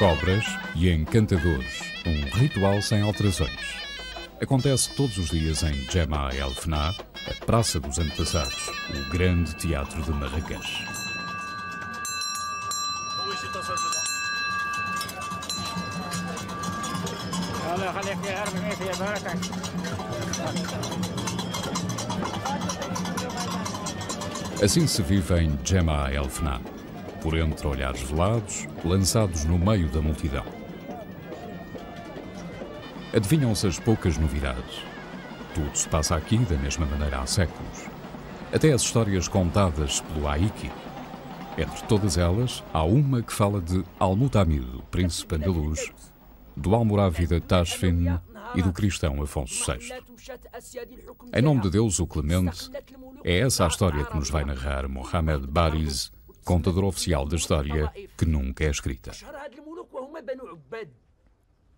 Cobras e encantadores, um ritual sem alterações. Acontece todos os dias em Jemaa El Fna, a Praça dos Antepassados, o grande teatro de Marrakech. Assim se vive em Jemaa El Fna, por entre olhares velados, lançados no meio da multidão. Adivinham-se as poucas novidades. Tudo se passa aqui da mesma maneira há séculos. Até as histórias contadas pelo Aiki. Entre todas elas, há uma que fala de Al-Mutamid, príncipe andaluz, do almorávida Tashfin e do cristão Afonso VI. Em nome de Deus, o Clemente, é essa a história que nos vai narrar Mohamed Bariz, contador oficial da história que nunca é escrita.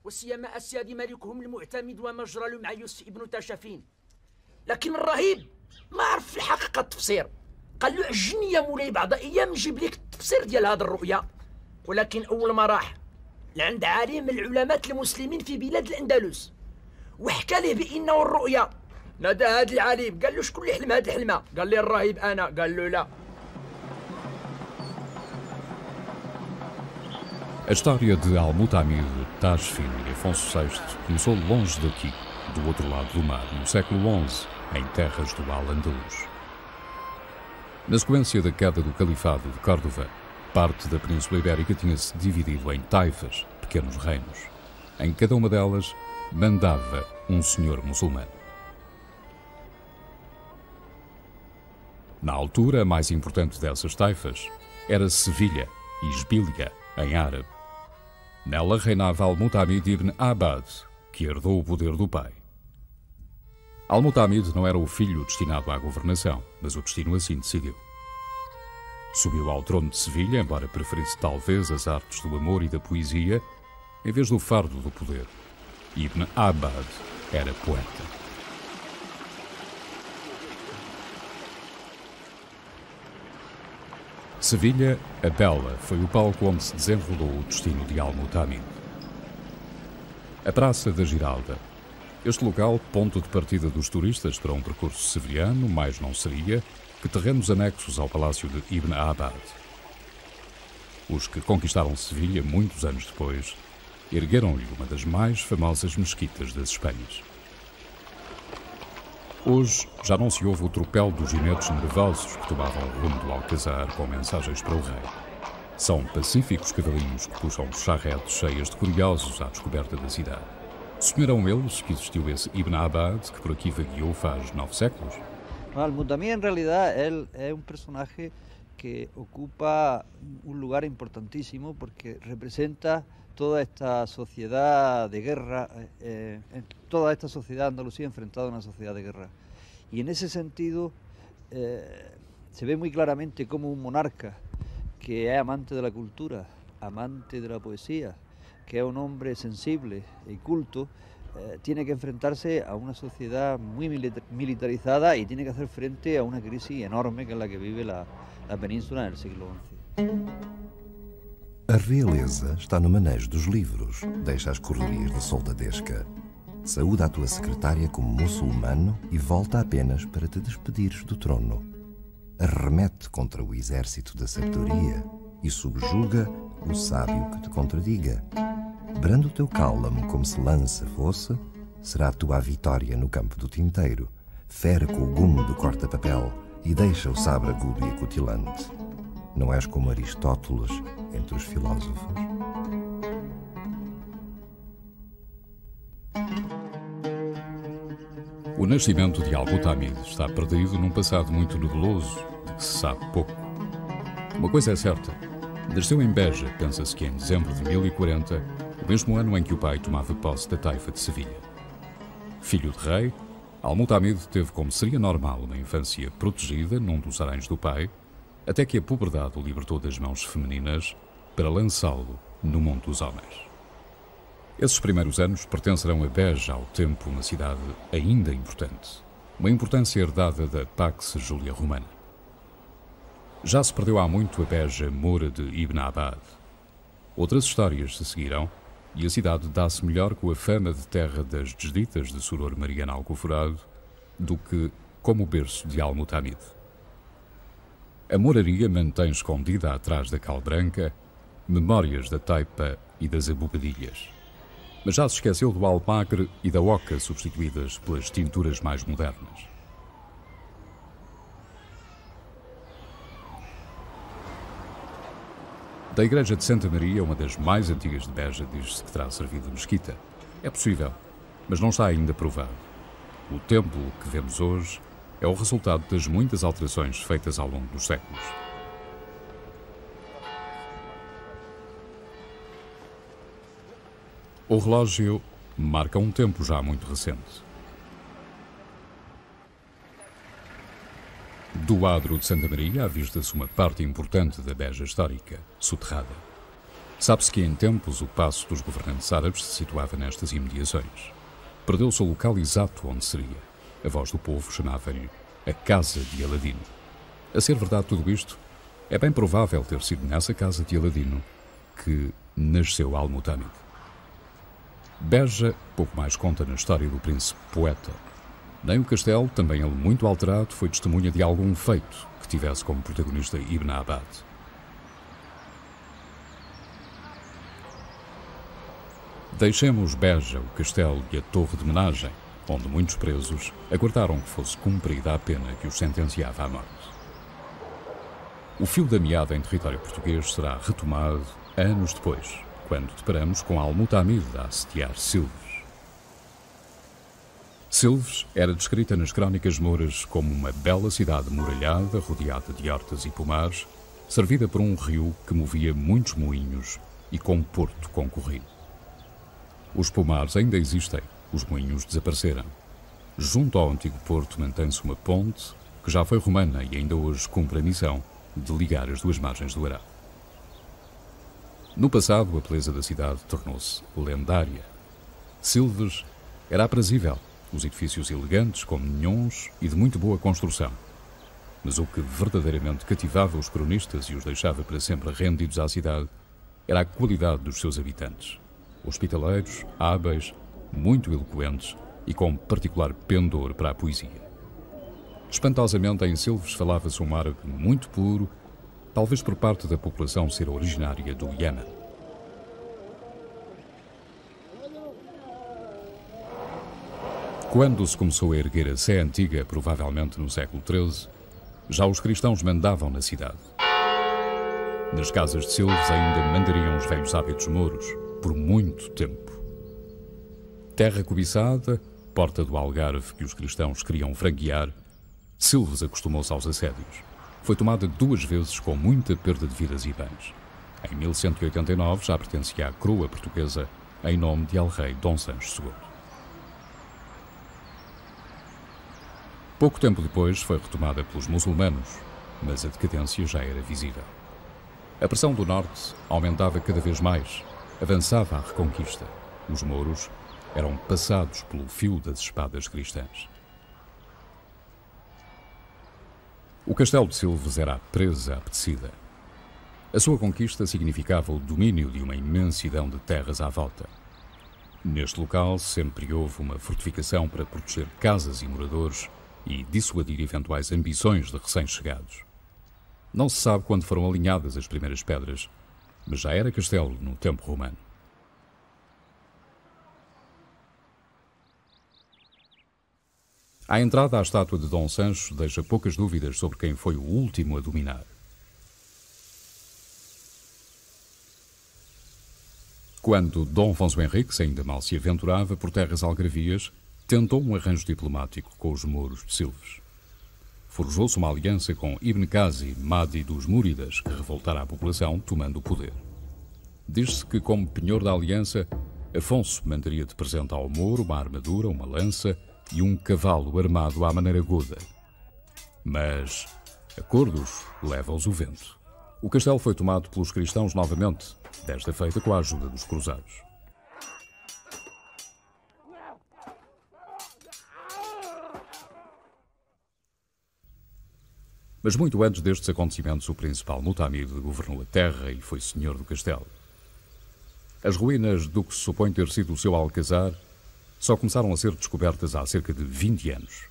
وسيما أسياد ملكهم المعتمد ومجرى مع يوسف ابن تاشفين. لكن الرهيب ما عرف في الحقيقة التفسير. قال له عجني يا مولاي بعض أيام نجيب لك التفسير ديال هذه الرؤيا. ولكن أول ما راح لعند عالم من العلماء المسلمين في بلاد الأندلس وحكى له بأنه الرؤيا. نادى هذا العالم قال له شكون اللي حلم هذه الحلمة؟ قال لي الرهيب أنا. قال له لا. A história de Al-Mutamid, Tashfin e Afonso VI começou longe daqui, do outro lado do mar, no século XI, em terras do Al-Andalus. Na sequência da queda do Califado de Córdoba, parte da Península Ibérica tinha-se dividido em taifas, pequenos reinos. Em cada uma delas mandava um senhor muçulmano. Na altura, a mais importante dessas taifas era Sevilha, Isbília, em árabe. Nela reinava Al-Mutamid ibn Abad, que herdou o poder do pai. Al-Mutamid não era o filho destinado à governação, mas o destino assim decidiu. Subiu ao trono de Sevilha, embora preferisse talvez as artes do amor e da poesia, em vez do fardo do poder. Ibn Abad era poeta. Sevilha, a Bela, foi o palco onde se desenrolou o destino de Al-Mutamid. A Praça da Giralda. Este local, ponto de partida dos turistas para um percurso sevilhano, mais não seria que terrenos anexos ao palácio de Ibn Abad. Os que conquistaram Sevilha muitos anos depois, ergueram-lhe uma das mais famosas mesquitas das Espanhas. Hoje já não se ouve o tropel dos jinetes nervosos que tomavam o rumo do Alcazar com mensagens para o rei. São pacíficos cavalinhos que puxam charretes cheias de curiosos à descoberta da cidade. Sonharam eles que existiu esse Ibn Abad que por aqui vagueou faz 9 séculos? Al-Mutamid en realidad él es un personaje que ocupa un lugar importantísimo porque representa toda esta sociedad de guerra, toda esta sociedad andalusí enfrentada a una sociedad de guerra. Y en ese sentido se ve muy claramente como un monarca que es amante de la cultura, amante de la poesía, que es un hombre sensible y culto, tiene que enfrentarse a una sociedad muy militarizada y tiene que hacer frente a una crisis enorme que es la que vive la península en el siglo XI. A realeza está no manejo dos livros. Deixa as correrias da soldadesca. Saúda a tua secretária como muçulmano e volta apenas para te despedires do trono. Arremete contra o exército da sabedoria e subjuga o sábio que te contradiga. Branda o teu cálamo como se lança fosse, será a tua vitória no campo do tinteiro. Fere com o gume do corta-papel e deixa o sabre agudo e acutilante. Não és como Aristóteles entre os filósofos? O nascimento de Al-Mutamid está perdido num passado muito nebuloso, de que se sabe pouco. Uma coisa é certa, nasceu em Beja, pensa-se que em dezembro de 1040, o mesmo ano em que o pai tomava posse da taifa de Sevilha. Filho de rei, Al-Mutamid teve, como seria normal, uma infância protegida num dos haréns do pai, até que a puberdade o libertou das mãos femininas para lançá-lo no mundo dos homens. Esses primeiros anos pertencerão a Beja, ao tempo uma cidade ainda importante, uma importância herdada da Pax Julia Romana. Já se perdeu há muito a Beja Moura de Ibn Abad. Outras histórias se seguirão e a cidade dá-se melhor com a fama de terra das desditas de Suror Mariana Alcoforado do que como berço de Al-Mutamid. A moraria mantém escondida atrás da cal branca memórias da taipa e das abobadilhas, mas já se esqueceu do almagre e da oca substituídas pelas tinturas mais modernas. Da igreja de Santa Maria, uma das mais antigas de Beja, diz-se que terá servido de mesquita. É possível, mas não está ainda provado. O templo que vemos hoje é o resultado das muitas alterações feitas ao longo dos séculos. O relógio marca um tempo já muito recente. Do adro de Santa Maria avista-se uma parte importante da Beja histórica, soterrada. Sabe-se que em tempos o paço dos governantes árabes se situava nestas imediações. Perdeu-se o local exato onde seria. A voz do povo chamava-lhe a Casa de Aladino. A ser verdade tudo isto, é bem provável ter sido nessa Casa de Aladino que nasceu Al-Mutamid. Beja pouco mais conta na história do príncipe poeta. Nem o castelo, também ele muito alterado, foi testemunha de algum feito que tivesse como protagonista Ibn Abad. Deixemos Beja, o castelo e a torre de menagem, onde muitos presos aguardaram que fosse cumprida a pena que os sentenciava à morte. O fio da meada em território português será retomado anos depois, quando deparamos com Al-Mutamid a assediar Silves. Silves era descrita nas crónicas mouras como uma bela cidade muralhada, rodeada de hortas e pomares, servida por um rio que movia muitos moinhos e com um porto concorrido. Os pomares ainda existem, os moinhos desapareceram. Junto ao antigo porto mantém-se uma ponte que já foi romana e ainda hoje cumpre a missão de ligar as duas margens do Arado. No passado, a beleza da cidade tornou-se lendária. Silves era aprazível, os edifícios elegantes, como ninhões e de muito boa construção. Mas o que verdadeiramente cativava os cronistas e os deixava para sempre rendidos à cidade era a qualidade dos seus habitantes. Hospitaleiros, hábeis, muito eloquentes e com particular pendor para a poesia. Espantosamente, em Silves falava-se um árabe muito puro, talvez por parte da população ser originária do Iêmen. Quando se começou a erguer a Sé Antiga, provavelmente no século XIII, já os cristãos mandavam na cidade. Nas casas de Silves ainda mandariam os velhos hábitos mouros, por muito tempo. Terra cobiçada, porta do Algarve que os cristãos queriam franquear, Silves acostumou-se aos assédios. Foi tomada 2 vezes com muita perda de vidas e bens. Em 1189 já pertencia à coroa portuguesa em nome de El-Rei Dom Sancho II. Pouco tempo depois foi retomada pelos muçulmanos, mas a decadência já era visível. A pressão do norte aumentava cada vez mais, avançava a reconquista. Os mouros eram passados pelo fio das espadas cristãs. O castelo de Silves era a presa apetecida. A sua conquista significava o domínio de uma imensidão de terras à volta. Neste local sempre houve uma fortificação para proteger casas e moradores e dissuadir eventuais ambições de recém-chegados. Não se sabe quando foram alinhadas as primeiras pedras, mas já era castelo no tempo romano. A entrada à estátua de Dom Sancho deixa poucas dúvidas sobre quem foi o último a dominar. Quando Dom Afonso Henriques ainda mal se aventurava por terras algarvias, tentou um arranjo diplomático com os mouros de Silves. Forjou-se uma aliança com Ibn Qazi, Mahdi dos Múridas, que revoltara a população, tomando o poder. Diz-se que, como penhor da aliança, Afonso mandaria de presente ao mouro uma armadura, uma lança e um cavalo armado à maneira goda. Mas acordos leva-os o vento. O castelo foi tomado pelos cristãos novamente, desta feita com a ajuda dos cruzados. Mas muito antes destes acontecimentos, o príncipe Al-Mutamid governou a terra e foi senhor do castelo. As ruínas do que se supõe ter sido o seu alcazar só começaram a ser descobertas há cerca de 20 anos.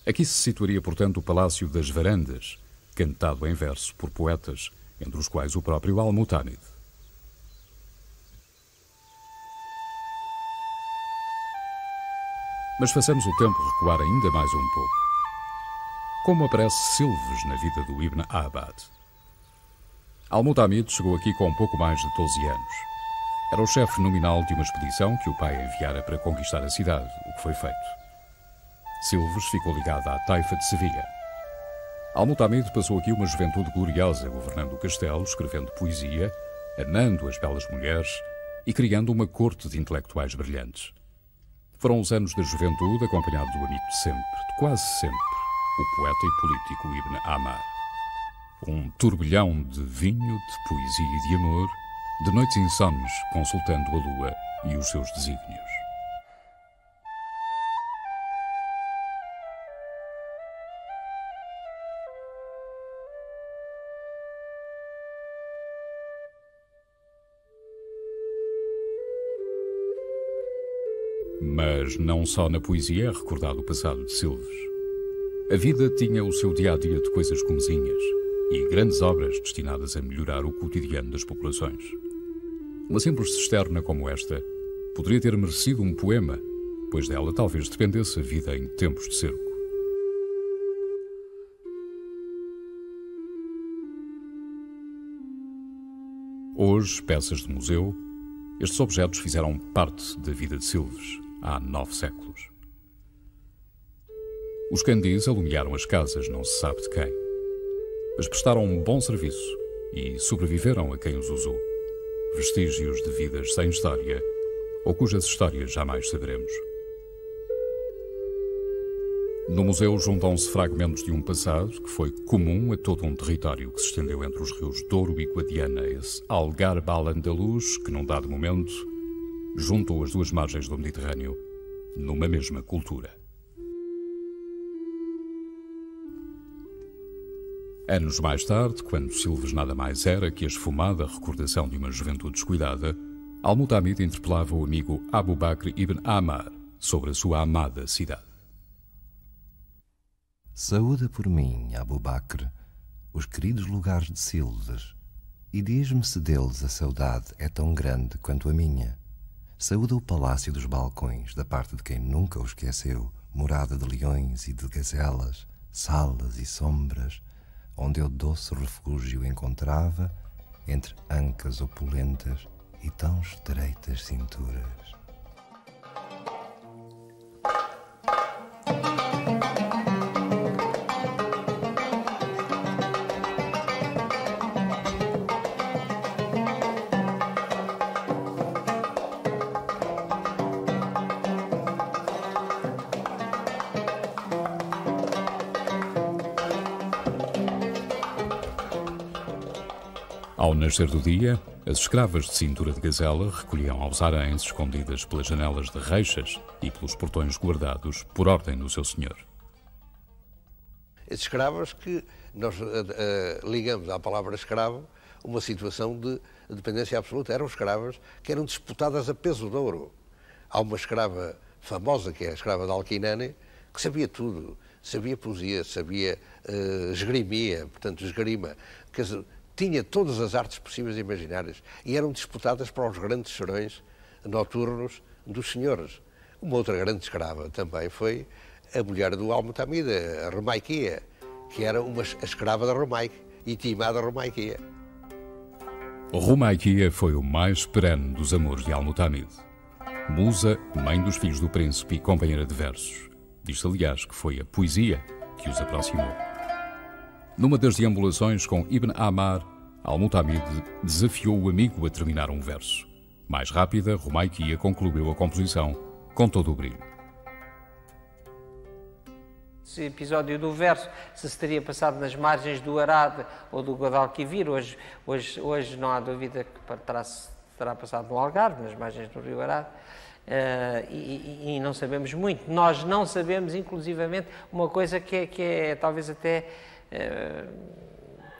Aqui se situaria, portanto, o Palácio das Varandas, cantado em verso por poetas, entre os quais o próprio Al-Mutanid. Mas façamos o tempo recuar ainda mais um pouco. Como aparece Silves na vida do Ibn Abbad? Al-Mutanid chegou aqui com pouco mais de 12 anos. Era o chefe nominal de uma expedição que o pai enviara para conquistar a cidade, o que foi feito. Silves ficou ligado à taifa de Sevilha. Al-Mutanid passou aqui uma juventude gloriosa, governando o castelo, escrevendo poesia, amando as belas mulheres e criando uma corte de intelectuais brilhantes. Foram os anos da juventude, acompanhado do amigo de sempre, de quase sempre, o poeta e político Ibn Ammar. Um turbilhão de vinho, de poesia e de amor, de noites insones, consultando a lua e os seus desígnios. Mas não só na poesia é recordado o passado de Silves. A vida tinha o seu dia-a-dia de coisas comezinhas e grandes obras destinadas a melhorar o cotidiano das populações. Uma simples cisterna como esta poderia ter merecido um poema, pois dela talvez dependesse a vida em tempos de cerco. Hoje, peças de museu, estes objetos fizeram parte da vida de Silves há 9 séculos. Os candis alumiaram as casas, não se sabe de quem, mas prestaram um bom serviço e sobreviveram a quem os usou. Vestígios de vidas sem história, ou cujas histórias jamais saberemos. No museu juntam-se fragmentos de um passado que foi comum a todo um território que se estendeu entre os rios Douro e Guadiana, esse Algarve al-Andaluz que, num dado momento, juntou as duas margens do Mediterrâneo numa mesma cultura. Anos mais tarde, quando Silves nada mais era que a esfumada recordação de uma juventude descuidada, Al-Mutanid interpelava o amigo Abu Bakr ibn Ammar sobre a sua amada cidade. Saúda por mim, Abu Bakr, os queridos lugares de Silves, e diz-me se deles a saudade é tão grande quanto a minha. Saúda o palácio dos balcões, da parte de quem nunca o esqueceu, morada de leões e de gazelas, salas e sombras, onde eu doce refúgio encontrava entre ancas opulentas e tão estreitas cinturas. Ao nascer do dia, as escravas de cintura de gazela recolhiam aos haréns escondidas pelas janelas de reixas e pelos portões guardados por ordem do seu senhor. As escravas que nós ligamos à palavra escravo uma situação de dependência absoluta. Eram escravas que eram disputadas a peso de ouro. Há uma escrava famosa, que é a escrava de Alquinane, que sabia tudo. Sabia poesia, sabia esgrimia, portanto esgrima. Quer dizer, tinha todas as artes possíveis e imaginárias e eram disputadas para os grandes serões noturnos dos senhores. Uma outra grande escrava também foi a mulher do Al-Mutanid, a Rumaiquia, que era a escrava da Rumaique, intimada Rumaiquia. Rumaiquia foi o mais perene dos amores de Al-Mutanid. Musa, mãe dos filhos do príncipe e companheira de versos. Diz-se, aliás, que foi a poesia que os aproximou. Numa das deambulações com Ibn Ammar, Al-Mutanid desafiou o amigo a terminar um verso. Mais rápida, Rumaiquia concluiu a composição com todo o brilho. Esse episódio do verso, se teria passado nas margens do Arade ou do Guadalquivir, hoje não há dúvida que terá passado no Algarve, nas margens do rio Arade, e não sabemos muito. Nós não sabemos, inclusivamente, uma coisa que é talvez até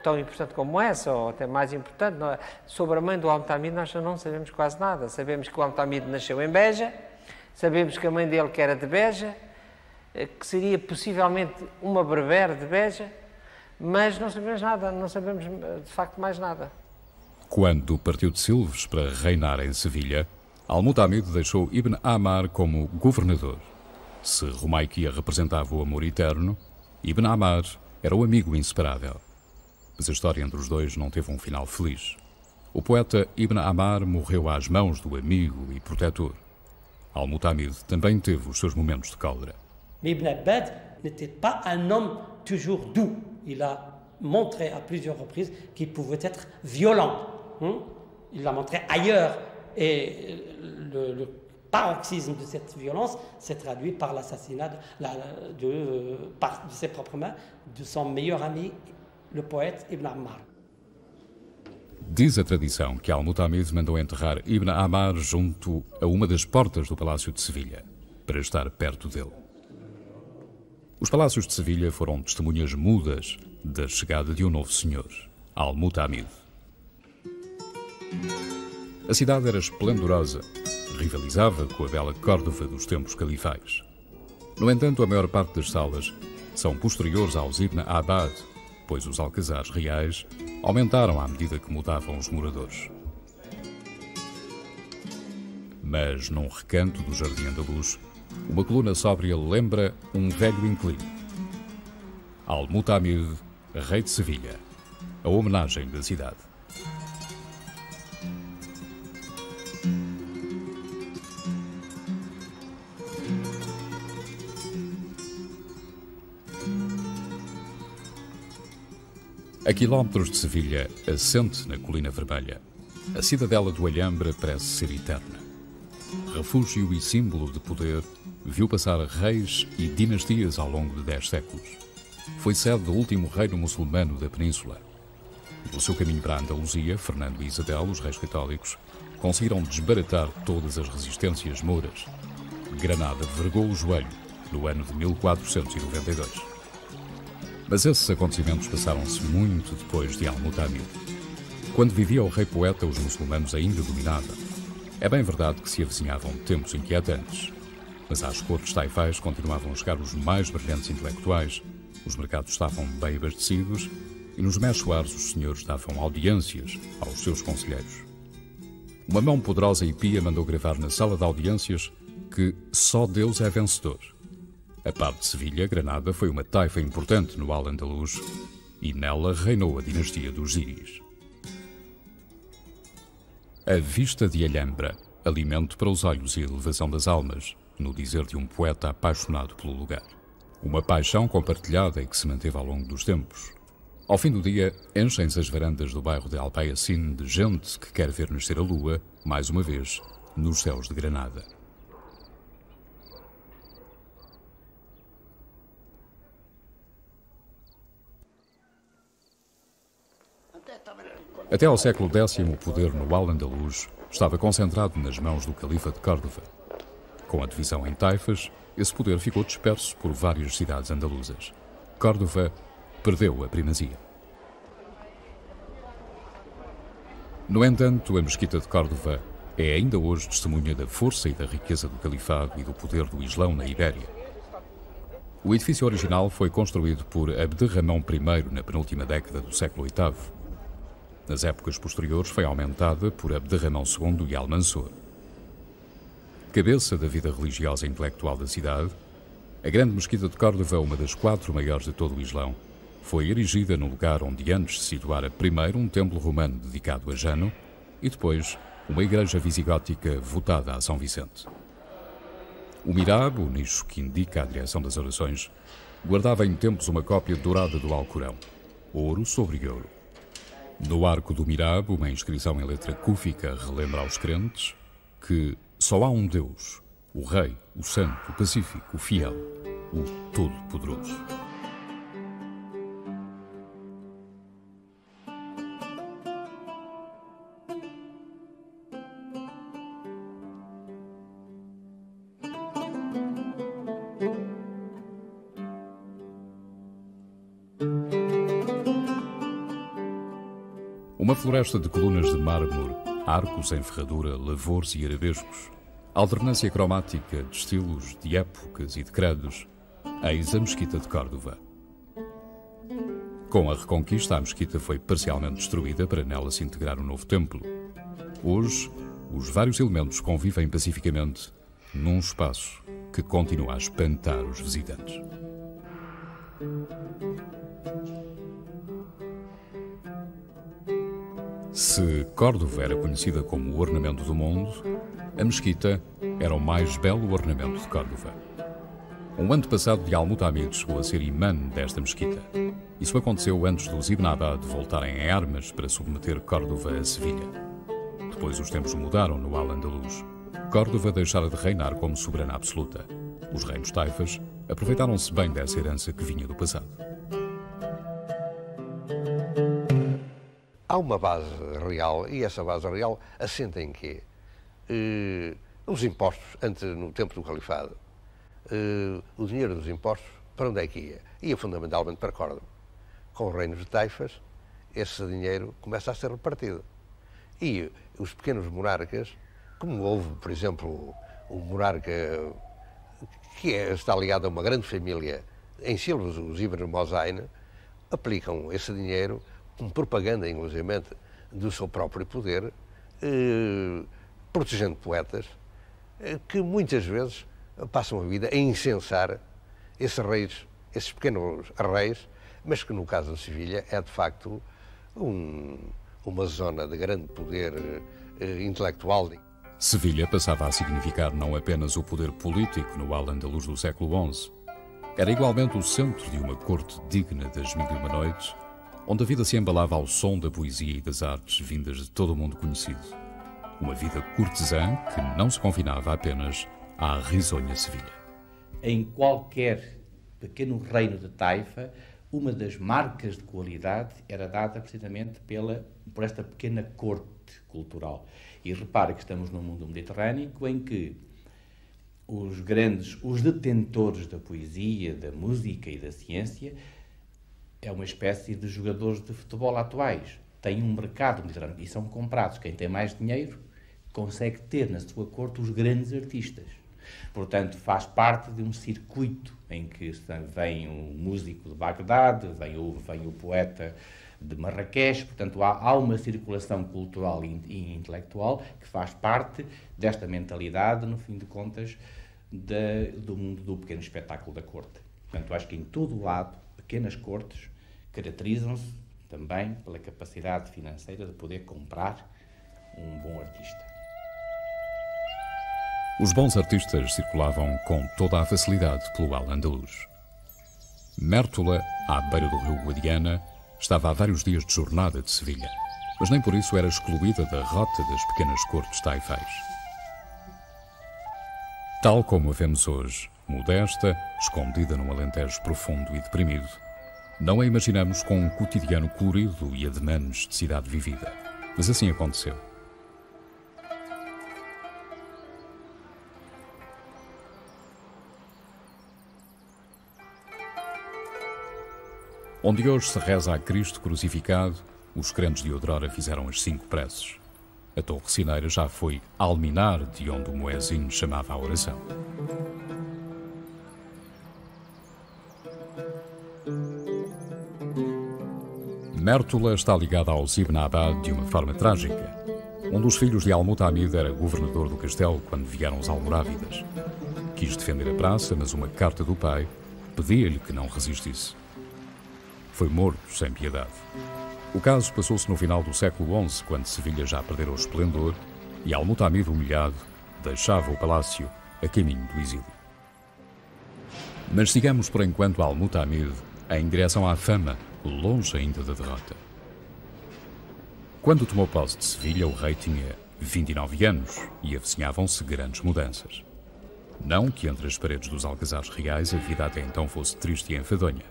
tão importante como essa, ou até mais importante. Sobre a mãe do Al-Mutamid nós não sabemos quase nada. Sabemos que o Al-Mutamid nasceu em Beja, sabemos que a mãe dele que era de Beja, que seria possivelmente uma berbere de Beja, mas não sabemos nada, não sabemos de facto mais nada. Quando partiu de Silves para reinar em Sevilha, Al-Mutamid deixou Ibn Ammar como governador. Se Rumaikia representava o amor eterno, Ibn Ammar era o amigo inseparável. Mas a história entre os dois não teve um final feliz. O poeta Ibn Ammar morreu às mãos do amigo e protetor. Al-Mutamid também teve os seus momentos de cólera. Ibn Abbad n'était pas un homme toujours doux. Il a montré à plusieurs reprises qu'il pouvait être violent. Il l'a montré ailleurs. Et le paroxysme de cette violence s'est traduit par l'assassinat de ses propres mains de son meilleur ami, le poète Ibn Ammar. Diz a tradição que Al-Mutamid mandou enterrar Ibn Ammar junto a uma das portas do Palácio de Sevilha, para estar perto dele. Os palácios de Sevilha foram testemunhas mudas da chegada de um novo senhor, Al-Mutamid. A cidade era esplendorosa, rivalizava com a bela Córdoba dos tempos califais. No entanto, a maior parte das salas são posteriores aos Ibn Abbad, pois os alcazares reais aumentaram à medida que mudavam os moradores. Mas num recanto do Jardim Andaluz, uma coluna sóbria lembra um velho inquilino. Al-Mutamid, rei de Sevilha, a homenagem da cidade. A quilómetros de Sevilha, assente na Colina Vermelha, a cidadela do Alhambra parece ser eterna. Refúgio e símbolo de poder, viu passar reis e dinastias ao longo de 10 séculos. Foi sede do último reino muçulmano da península. No seu caminho para a Andaluzia, Fernando e Isabel, os reis católicos, conseguiram desbaratar todas as resistências mouras. Granada vergou o joelho no ano de 1492. Mas esses acontecimentos passaram-se muito depois de Al-Mutamid. Quando vivia o rei poeta, os muçulmanos ainda dominavam. É bem verdade que se avizinhavam tempos inquietantes, mas às cortes taifais continuavam a chegar os mais brilhantes intelectuais, os mercados estavam bem abastecidos e nos meshwars os senhores davam audiências aos seus conselheiros. Uma mão poderosa e pia mandou gravar na sala de audiências que só Deus é vencedor. A par de Sevilha, Granada foi uma taifa importante no Al-Andalus e nela reinou a dinastia dos Ziris. A vista de Alhambra, alimento para os olhos e elevação das almas, no dizer de um poeta apaixonado pelo lugar. Uma paixão compartilhada e que se manteve ao longo dos tempos. Ao fim do dia, enchem-se as varandas do bairro de Alpayacin de gente que quer ver nascer a lua, mais uma vez, nos céus de Granada. Até ao século X, o poder no Al-Andalus estava concentrado nas mãos do califa de Córdoba. Com a divisão em taifas, esse poder ficou disperso por várias cidades andaluzas. Córdoba perdeu a primazia. No entanto, a mesquita de Córdoba é ainda hoje testemunha da força e da riqueza do califado e do poder do Islão na Ibéria. O edifício original foi construído por Abderramão I na penúltima década do século VIII. Nas épocas posteriores foi aumentada por Abderramão II e Al-Mansur. Cabeça da vida religiosa e intelectual da cidade, a grande mesquita de Córdoba, uma das 4 maiores de todo o Islão, foi erigida no lugar onde antes se situara primeiro um templo romano dedicado a Jano e depois uma igreja visigótica votada a São Vicente. O mirab, o nicho que indica a direção das orações, guardava em tempos uma cópia dourada do Alcorão, ouro sobre ouro. No arco do mirab, uma inscrição em letra cúfica relembra aos crentes que só há um Deus, o Rei, o Santo, o Pacífico, o Fiel, o Todo-Poderoso. Uma floresta de colunas de mármore, arcos em ferradura, lavores e arabescos, alternância cromática de estilos, de épocas e de credos, eis a Mesquita de Córdoba. Com a Reconquista, a mesquita foi parcialmente destruída para nela se integrar um novo templo. Hoje, os vários elementos convivem pacificamente num espaço que continua a espantar os visitantes. Se Córdoba era conhecida como o ornamento do mundo, a mesquita era o mais belo ornamento de Córdoba. Um antepassado de Al-Mutamid chegou a ser imã desta mesquita. Isso aconteceu antes dos Ibn Abbad voltarem em armas para submeter Córdoba a Sevilha. Depois os tempos mudaram no Al-Andalus. Córdoba deixara de reinar como soberana absoluta. Os reinos taifas aproveitaram-se bem dessa herança que vinha do passado. Há uma base real, e essa base real assenta em quê? Os impostos, no tempo do califado, o dinheiro dos impostos, para onde é que ia? Ia fundamentalmente para Córdoba. Com os reinos de taifas, esse dinheiro começa a ser repartido. E os pequenos monarcas, como houve, por exemplo, um monarca que está ligado a uma grande família em Silves, os Ibn Mozayn, aplicam esse dinheiro como propaganda, inclusivamente, do seu próprio poder, protegendo poetas que muitas vezes passam a vida a incensar esses reis, esses pequenos reis, mas que no caso de Sevilha é de facto uma zona de grande poder intelectual. Sevilha passava a significar não apenas o poder político no Al-Andalus do século XI, era igualmente o centro de uma corte digna das Mil e Uma Noites, onde a vida se embalava ao som da poesia e das artes vindas de todo o mundo conhecido. Uma vida cortesã que não se confinava apenas à risonha Sevilha. Em qualquer pequeno reino de taifa, uma das marcas de qualidade era dada precisamente por esta pequena corte cultural. E repare que estamos num mundo mediterrâneo em que os detentores da poesia, da música e da ciência é uma espécie de jogadores de futebol atuais. Têm um mercado mediterrâneo e são comprados. Quem tem mais dinheiro consegue ter na sua corte os grandes artistas. Portanto, faz parte de um circuito em que vem o músico de Bagdade, vem o poeta de Marrakech. Portanto, há uma circulação cultural e intelectual que faz parte desta mentalidade, no fim de contas, do mundo do pequeno espetáculo da corte. Portanto, acho que em todo o lado, pequenas cortes caracterizam-se também pela capacidade financeira de poder comprar um bom artista. Os bons artistas circulavam com toda a facilidade pelo Al-Andalus. Mértola, à beira do rio Guadiana, estava a vários dias de jornada de Sevilha, mas nem por isso era excluída da rota das pequenas cortes taifais. Tal como a vemos hoje, modesta, escondida num Alentejo profundo e deprimido, não a imaginamos com um cotidiano colorido e ademanes de cidade vivida. Mas assim aconteceu. Onde hoje se reza a Cristo crucificado, os crentes de outrora fizeram as 5 preces. A Torre Cineira já foi alminar de onde o muezzin chamava a oração. Mértola está ligada aos Ibn Abbad de uma forma trágica. Um dos filhos de Al-Mutamid era governador do castelo quando vieram os almorávidas. Quis defender a praça, mas uma carta do pai pedia-lhe que não resistisse. Foi morto sem piedade. O caso passou-se no final do século XI, quando Sevilha já perdera o esplendor e Al-Mutamid, humilhado, deixava o palácio a caminho do exílio. Mas sigamos por enquanto Al-Mutamid em direção à fama, longe ainda da derrota. Quando tomou posse de Sevilha, o rei tinha 29 anos e avizinhavam-se grandes mudanças. Não que entre as paredes dos alcazares reais a vida até então fosse triste e enfadonha.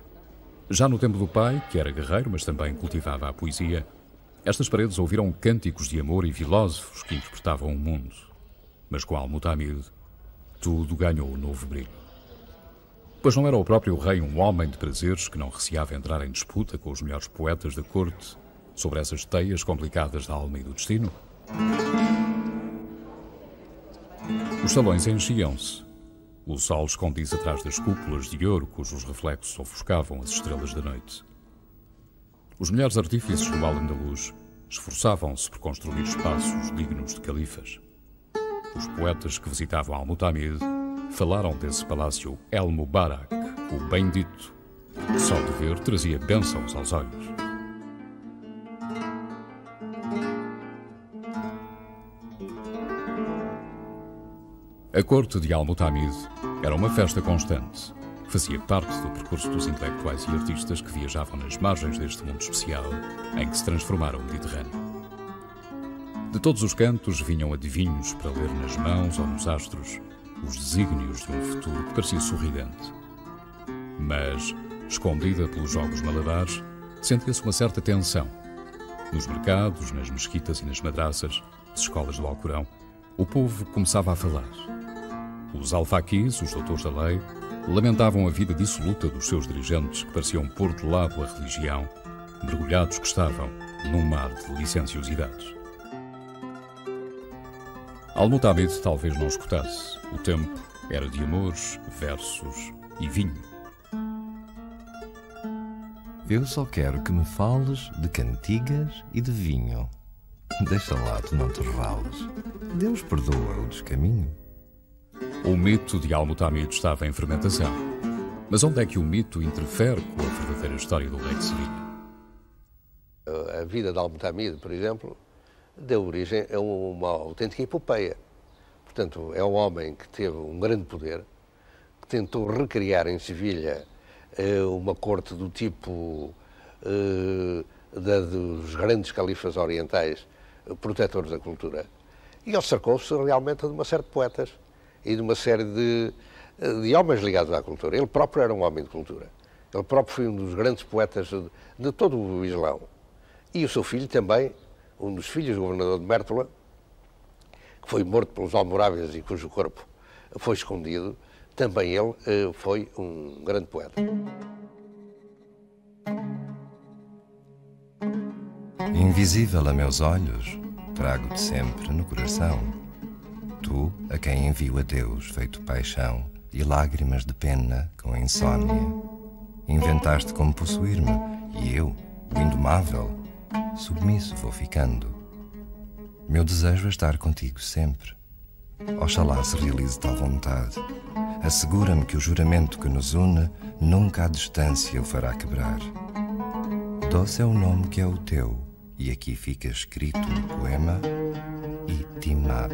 Já no tempo do pai, que era guerreiro, mas também cultivava a poesia, estas paredes ouviram cânticos de amor e filósofos que interpretavam o mundo. Mas com Al-Mutamid, tudo ganhou um novo brilho. Pois não era o próprio rei um homem de prazeres que não receava entrar em disputa com os melhores poetas da corte sobre essas teias complicadas da alma e do destino? Os salões enchiam-se. O sol escondia-se atrás das cúpulas de ouro cujos reflexos ofuscavam as estrelas da noite. Os melhores artífices do Al-Andalus esforçavam-se por construir espaços dignos de califas. Os poetas que visitavam Al-Mutamid falaram desse palácio El Mubarak, o bendito, que só de ver trazia bênçãos aos olhos. A corte de Al-Mutamid era uma festa constante. Fazia parte do percurso dos intelectuais e artistas que viajavam nas margens deste mundo especial em que se transformara o Mediterrâneo. De todos os cantos vinham adivinhos para ler nas mãos ou nos astros os desígnios de um futuro que parecia sorridente. Mas, escondida pelos jogos malabares, sentia-se uma certa tensão. Nos mercados, nas mesquitas e nas madraças, as escolas do Alcorão, o povo começava a falar. Os alfaquis, os doutores da lei, lamentavam a vida dissoluta dos seus dirigentes que pareciam pôr de lado a religião, mergulhados que estavam num mar de licenciosidades. Al-Mutamid talvez não escutasse. O tempo era de amores, versos e vinho. Eu só quero que me fales de cantigas e de vinho. Deixa lá, tu não te rales. Deus perdoa o descaminho. O mito de Al-Mutamid estava em fermentação. Mas onde é que o mito interfere com a verdadeira história do rei de Sevilha? A vida de Al-Mutamid, por exemplo, deu origem a uma autêntica epopeia. Portanto, é um homem que teve um grande poder, que tentou recriar em Sevilha uma corte do tipo dos grandes califas orientais, protetores da cultura. E ele cercou-se realmente de uma série de poetas e de uma série de homens ligados à cultura. Ele próprio era um homem de cultura. Ele próprio foi um dos grandes poetas de todo o Islão. E o seu filho também, um dos filhos do governador de Mértola, que foi morto pelos almorávides e cujo corpo foi escondido, também ele foi um grande poeta. Invisível a meus olhos, trago-te sempre no coração. Tu, a quem envio a Deus feito paixão e lágrimas de pena com insônia. Inventaste como possuir-me e eu, o indomável, submisso vou ficando. Meu desejo é estar contigo sempre. Oxalá se realize tal vontade. Assegura-me que o juramento que nos une nunca à distância o fará quebrar. Doce é o nome que é o teu, e aqui fica escrito no poema Itimad.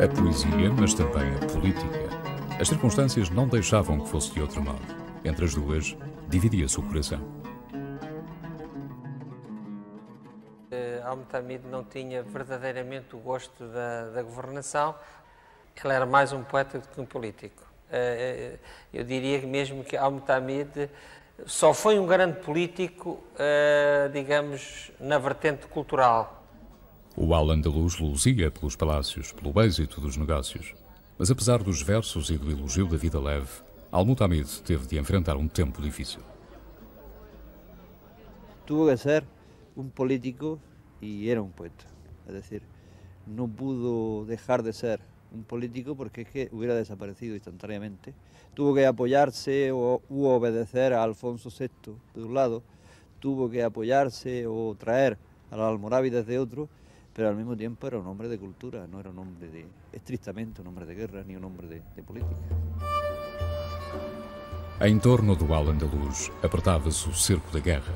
A poesia, mas também a política. As circunstâncias não deixavam que fosse de outro modo. Entre as duas, dividia-se o coração. Al-Mutamid não tinha verdadeiramente o gosto da governação. Ele era mais um poeta do que um político. Eu diria mesmo que Al-Mutamid só foi um grande político, digamos, na vertente cultural. O Al-Andalus luzia pelos palácios, pelo êxito dos negócios. Mas apesar dos versos e do elogio da vida leve, Al-Mutamid teve de enfrentar um tempo difícil. Tuvo que ser un político y era un poeta. Es decir, no pudo dejar de ser un político porque es que hubiera desaparecido instantáneamente. Tuvo que apoyarse u obedecer a Alfonso VI de un lado, tuvo que apoyarse o traer a los almorávides de otro, pero al mismo tiempo era un hombre de cultura, no era un hombre estrictamente un hombre de guerra ni un hombre de política. Em torno do Al-Andalus apertava-se o cerco da guerra.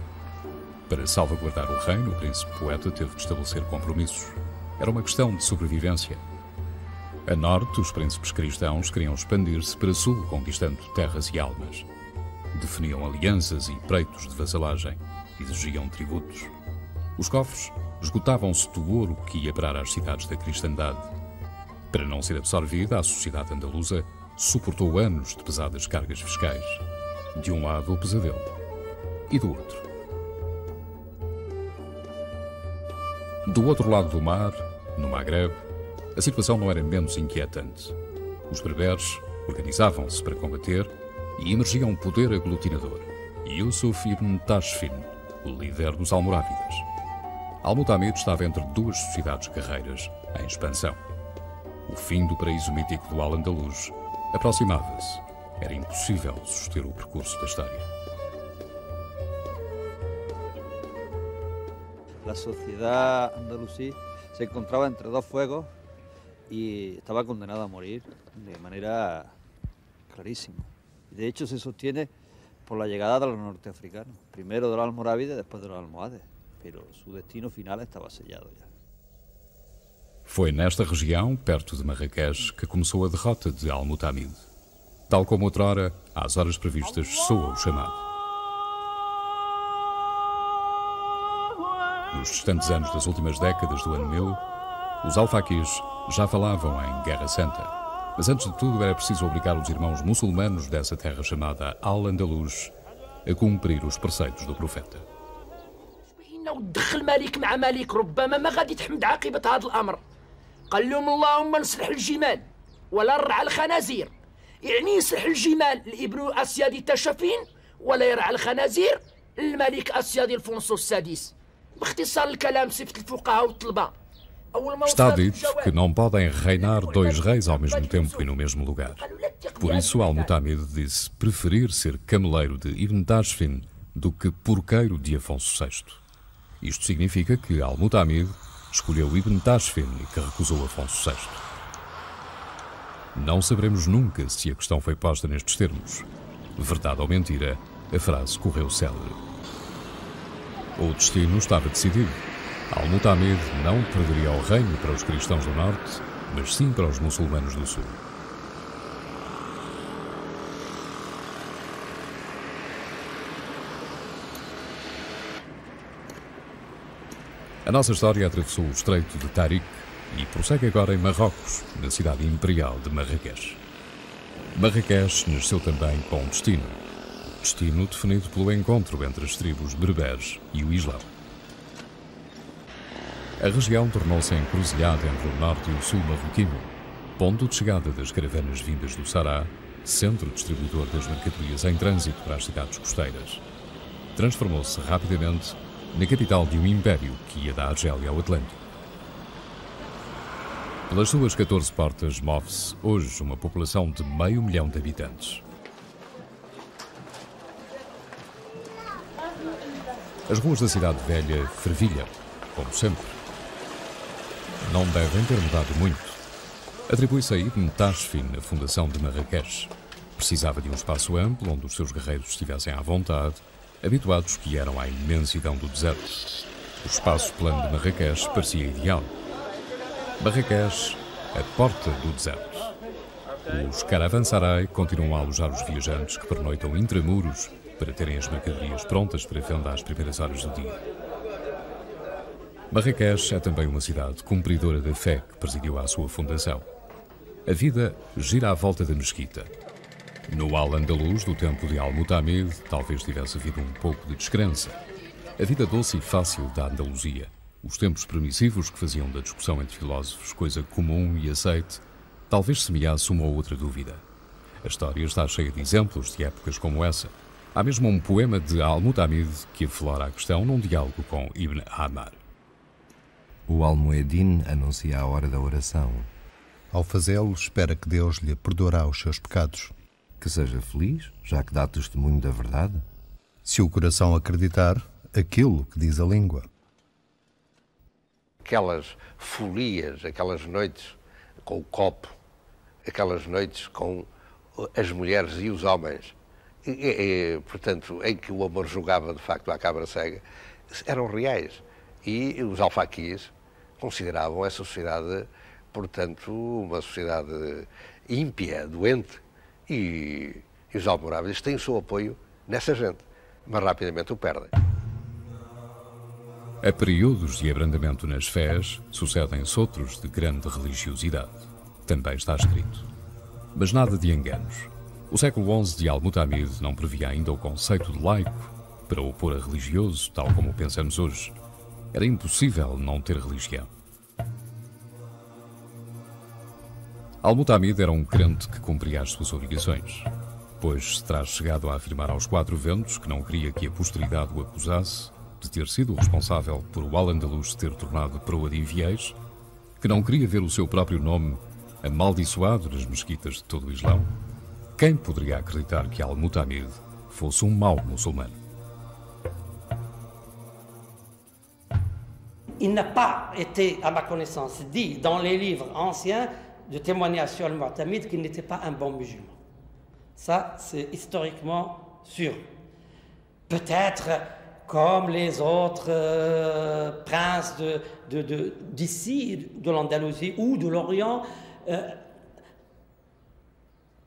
Para salvaguardar o reino, o príncipe poeta teve de estabelecer compromissos. Era uma questão de sobrevivência. A norte, os príncipes cristãos queriam expandir-se para sul, conquistando terras e almas. Definiam alianças e preitos de vassalagem, exigiam tributos. Os cofres esgotavam-se do ouro que ia parar às cidades da cristandade. Para não ser absorvida, a sociedade andaluza suportou anos de pesadas cargas fiscais. De um lado, o pesadelo, e do outro. Do outro lado do mar, no Magreb, a situação não era menos inquietante. Os berberes organizavam-se para combater e emergia um poder aglutinador. Yusuf ibn Tashfin, o líder dos almorávidas. Al-Mutamid estava entre duas sociedades guerreiras em expansão. O fim do paraíso mítico do Al-Andalus aproximava-se. Era impossível suster o percurso da história. La sociedad andalusí se encontraba entre dos fuegos y estaba condenada a morir de manera clarísima. De hecho, se sostiene por la llegada de los norteafricanos, primero de los almorávides, después de los almohades, pero su destino final estava sellado já. Foi nesta região, perto de Marrakech, que começou a derrota de Al-Mutamid. Tal como outrora, às horas previstas, soa o chamado. Nos distantes anos das últimas décadas do ano 1000, os alfaquis já falavam em Guerra Santa. Mas antes de tudo era preciso obrigar os irmãos muçulmanos dessa terra chamada Al-Andalus a cumprir os preceitos do profeta. ودخل مالك مع مالك ربما ما غادي تحمد عاقبة هذا الأمر. قال لهم اللهم نصلح الجمال ولا نرعى الخنازير. يعني يصلح الجمال لابن أسياد التشفين ولا يرعى الخنازير الملك أسياد الفونسو السادس. باختصار الكلام صفة الفقهاء والطلبة. Está dito que não podem reinar dois reis ao mesmo tempo e no mesmo lugar. Por isso, Al-Mutamid disse preferir ser cameleiro de Ibn Tashfin do que porqueiro de Afonso VI. Isto significa que Al-Mutamid escolheu Ibn Tashfin e que recusou Afonso VI. Não saberemos nunca se a questão foi posta nestes termos. Verdade ou mentira, a frase correu célebre. O destino estava decidido. Al-Mutamid não perderia o reino para os cristãos do norte, mas sim para os muçulmanos do sul. A nossa história atravessou o Estreito de Tarik e prossegue agora em Marrocos, na cidade imperial de Marrakech. Marrakech nasceu também com um destino. Destino definido pelo encontro entre as tribos berberes e o Islão. A região tornou-se encruzilhada entre o norte e o sul marroquino, ponto de chegada das caravanas vindas do Sará, centro distribuidor das mercadorias em trânsito para as cidades costeiras. Transformou-se rapidamente na capital de um império que ia da Argélia ao Atlântico. Pelas suas 14 portas move-se hoje uma população de 500 mil de habitantes. As ruas da cidade velha fervilham, como sempre. Não devem ter mudado muito. Atribui-se a Ibn Tashfin a fundação de Marrakech. Precisava de um espaço amplo onde os seus guerreiros estivessem à vontade, habituados que eram à imensidão do deserto. O espaço plano de Marrakech parecia ideal. Marrakech, a porta do deserto. Os caravansarai continuam a alojar os viajantes que pernoitam intramuros para terem as mercadorias prontas para venda às primeiras horas do dia. Marrakech é também uma cidade cumpridora da fé que presidiu à sua fundação. A vida gira à volta da mesquita. No Al-Andalus do tempo de Al-Mutamid talvez tivesse havido um pouco de descrença. A vida doce e fácil da Andaluzia, os tempos permissivos que faziam da discussão entre filósofos coisa comum e aceite, talvez semeasse uma ou outra dúvida. A história está cheia de exemplos de épocas como essa. Há mesmo um poema de Al-Mutamid que aflora a questão num diálogo com Ibn Ammar. O Almoedin anuncia a hora da oração. Ao fazê-lo, espera que Deus lhe perdoará os seus pecados. Que seja feliz, já que dá testemunho da verdade. Se o coração acreditar, aquilo que diz a língua. Aquelas folias, aquelas noites com o copo, aquelas noites com as mulheres e os homens, portanto, em que o amor jogava de facto à cabra cega, eram reais. E os alfaquis consideravam essa sociedade, portanto, uma sociedade ímpia, doente, e os almorávides têm o seu apoio nessa gente, mas rapidamente o perdem. A períodos de abrandamento nas fés, sucedem-se outros de grande religiosidade. Também está escrito. Mas nada de enganos. O século XI de Al-Mutamid não previa ainda o conceito de laico para opor a religioso, tal como o pensamos hoje. Era impossível não ter religião. Al-Mutamid era um crente que cumpria as suas obrigações, pois se terá chegado a afirmar aos quatro ventos que não queria que a posteridade o acusasse de ter sido o responsável por o Al-Andalus ter tornado proa de infiéis, que não queria ver o seu próprio nome amaldiçoado nas mesquitas de todo o Islão. Quem poderia acreditar que Al-Mutamid fosse um mau muçulmano? Il n'a pas été, à ma connaissance, dit dans les livres anciens de témoignages sur Al-Mutamid qu'il n'était pas un bon musulman. Ça, c'est historiquement sûr. Peut-être comme les autres princes d'ici, de l'Andalousie ou de l'Orient,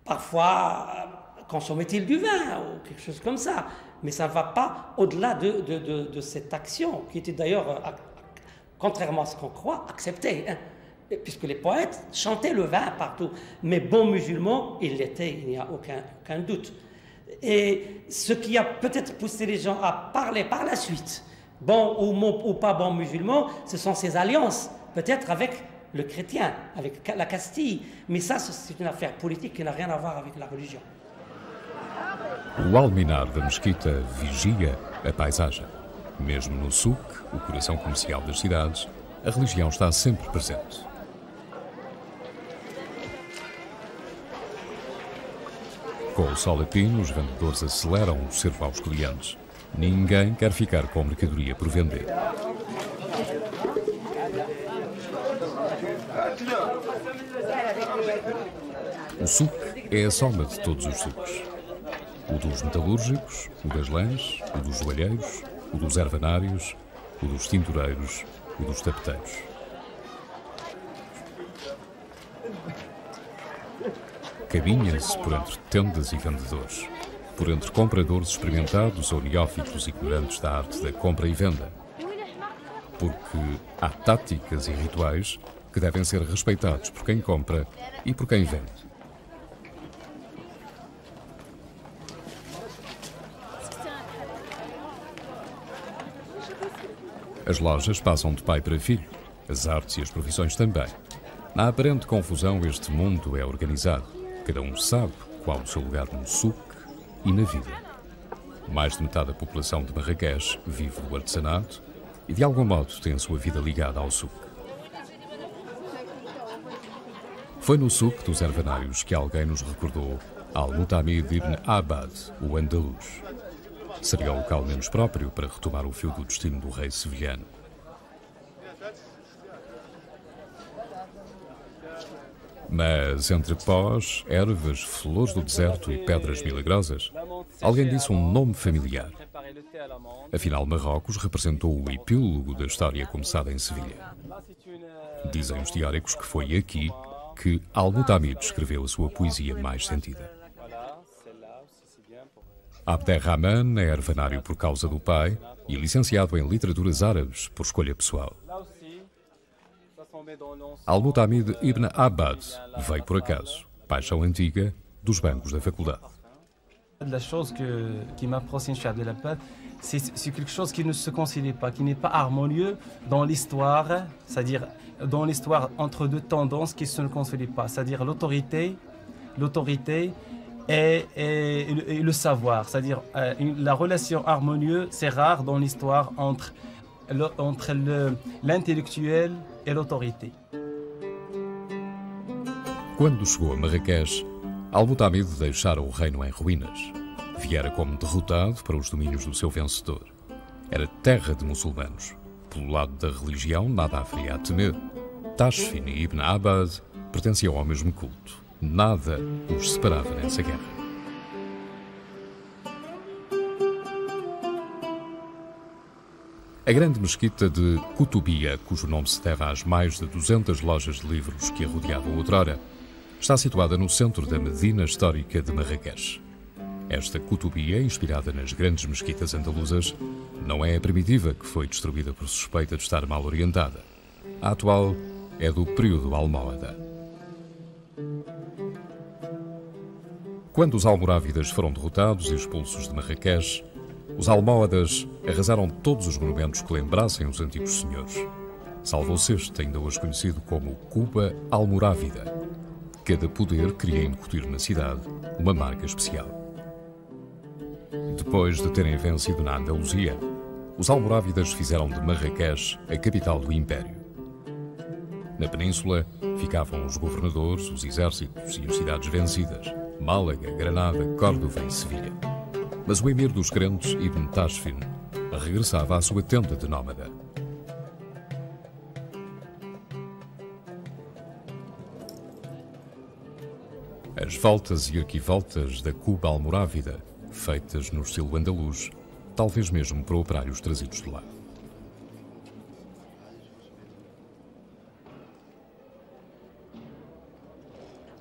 parfois consommait-il du vin ou quelque chose comme ça. Mais ça ne va pas au-delà de cette action, qui était d'ailleurs, contrairement à ce qu'on croit, acceptée. Hein, puisque les poètes chantaient le vin partout. Mais bon musulman, il l'était, il n'y a aucun doute. Et ce qui a peut-être poussé les gens à parler par la suite, bon ou pas bon musulman, ce sont ces alliances, peut-être avec le chrétien, avec la Castille. Mais ça, c'est une affaire politique qui n'a rien à voir avec la religion. O alminar da mesquita vigia a paisagem. Mesmo no souk, o coração comercial das cidades, a religião está sempre presente. Com o sol a pino, os vendedores aceleram o cervo aos clientes. Ninguém quer ficar com mercadoria por vender. O souk é a soma de todos os souks. O dos metalúrgicos, o das lãs, o dos joalheiros, o dos ervanários, o dos tintureiros, o dos tapeteiros. Caminha-se por entre tendas e vendedores, por entre compradores experimentados ou neófitos ignorantes da arte da compra e venda, porque há táticas e rituais que devem ser respeitados por quem compra e por quem vende. As lojas passam de pai para filho, as artes e as profissões também. Na aparente confusão, este mundo é organizado. Cada um sabe qual o seu lugar no souk e na vida. Mais de metade da população de Marrakech vive do artesanato e, de algum modo, tem a sua vida ligada ao souk. Foi no souk dos ervanários que alguém nos recordou Al-Mutamid ibn Abad, o andaluz. Seria o local menos próprio para retomar o fio do destino do rei sevilhano. Mas entre pós, ervas, flores do deserto e pedras milagrosas, alguém disse um nome familiar. Afinal, Marrocos representou o epílogo da história começada em Sevilha. Dizem os teóricos que foi aqui que Al-Mutamid escreveu a sua poesia mais sentida. Abderrahman é ervanário por causa do pai e licenciado em literaturas árabes por escolha pessoal. Al-Mutamid ibn Abad veio por acaso, paixão antiga dos bancos da faculdade. La chose qui m'approche de la paix, c'est quelque chose qui ne se concilie pas, qui n'est pas harmonieux dans l'histoire, c'est-à-dire dans l'histoire entre deux tendances qui ne se concilient pas, c'est-à-dire l'autorité et le savoir, c'est-à-dire la relation harmonieuse, c'est rare dans l'histoire entre l'intellectuel et l'autorité. Quando chegou a Marrakech, Al-Mutamid deixara o reino em ruínas. Viera como derrotado para os domínios do seu vencedor. Era terra de muçulmanos. Pelo lado da religião, nada haveria a temer. Tashfin e Ibn Abad pertenciam ao mesmo culto. Nada os separava nessa guerra. A grande mesquita de Kutubia, cujo nome se deve às mais de 200 lojas de livros que a rodeavam outrora, está situada no centro da Medina histórica de Marrakech. Esta Kutubia, inspirada nas grandes mesquitas andaluzas, não é a primitiva que foi destruída por suspeita de estar mal orientada. A atual é do período almóhada. Quando os almorávidas foram derrotados e expulsos de Marrakech, os almóhadas arrasaram todos os monumentos que lembrassem os antigos senhores. Salvou-se este, ainda hoje conhecido como Quba Almorávida. cada poder queria incutir na cidade uma marca especial. Depois de terem vencido na Andaluzia, os almorávidas fizeram de Marrakech a capital do Império. Na península ficavam os governadores, os exércitos e as cidades vencidas, Málaga, Granada, Córdoba e Sevilha. Mas o emir dos crentes, Ibn Tashfin, regressava à sua tenda de nómada. As voltas e arquivoltas da Cuba almorávida, feitas no estilo andaluz, talvez mesmo para operários trazidos de lá.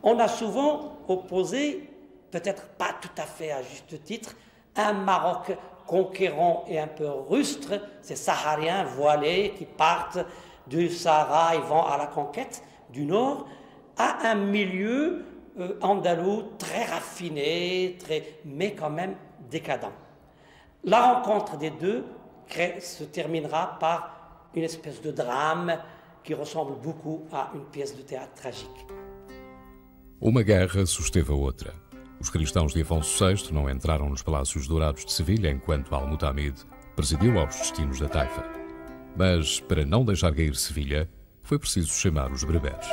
On a souvent opposé, peut-être pas tout à fait à juste titre, un Maroc conquérant et un peu rustre, ces Sahariens voilés qui partent du Sahara et vont à la conquête du Nord, à un milieu andalou très raffiné, mais quand même décadent. La rencontre des deux se terminera par une espèce de drame qui ressemble beaucoup à une pièce de théâtre tragique. Uma guerra susteve a outra. Os cristãos de Afonso VI não entraram nos palácios dourados de Sevilha enquanto Al-Mutamid presidiu aos destinos da Taifa. Mas, para não deixar cair Sevilha, foi preciso chamar os bereberes.